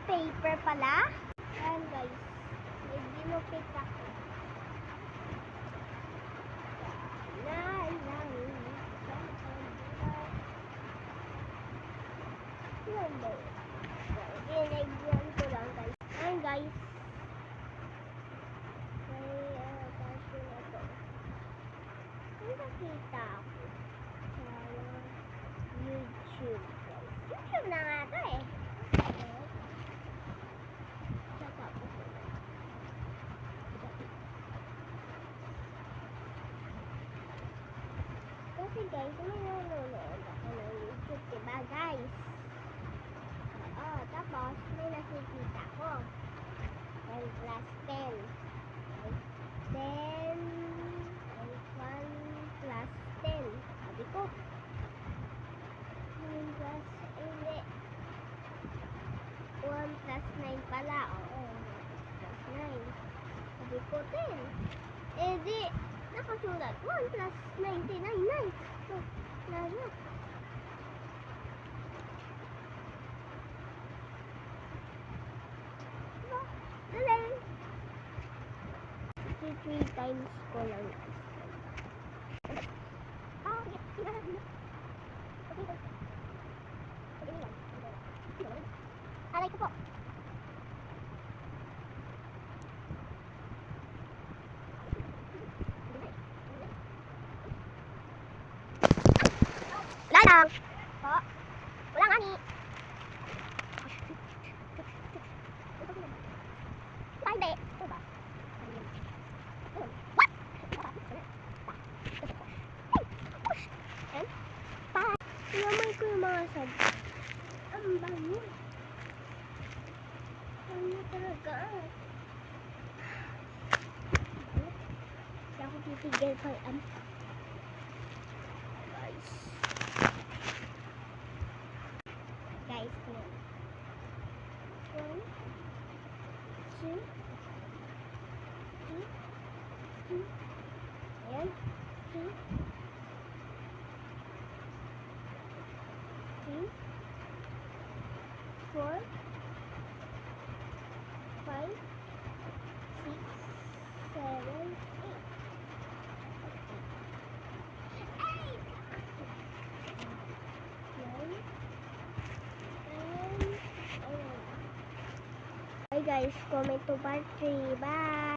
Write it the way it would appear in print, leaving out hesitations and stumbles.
paper pala. Ayan guys, may dinukit ako. Ginagyan ko lang guys. Ayan guys. May nakita ako sa YouTube guys. YouTube na nga to eh. Kasi guys, may nanonood ako ng YouTube, diba guys? Oo, tapos may nakikita ko. 10 plus 10. Then, 1 plus 10. Sabi ko, 9 plus, hindi. 1 plus 9 pala. Oo, 1 plus 9. Sabi ko, 10. Eh di, nakasulat 1 plus 99. 9. So, nasa. Diba? Galing. 3 times ko lang. Aray ko po. Wala lang. Po. Walang ani. Hindi. Ito ba? What? Tinamay ko yung mga sab. Ang bango. Bango talaga. Hindi ako titigil pang guys. Guys, yan. 1, 2, 3, 2. Ayan. 3, 4, 5, 6, 7, 8. Hi guys, comment to part 3. Bye!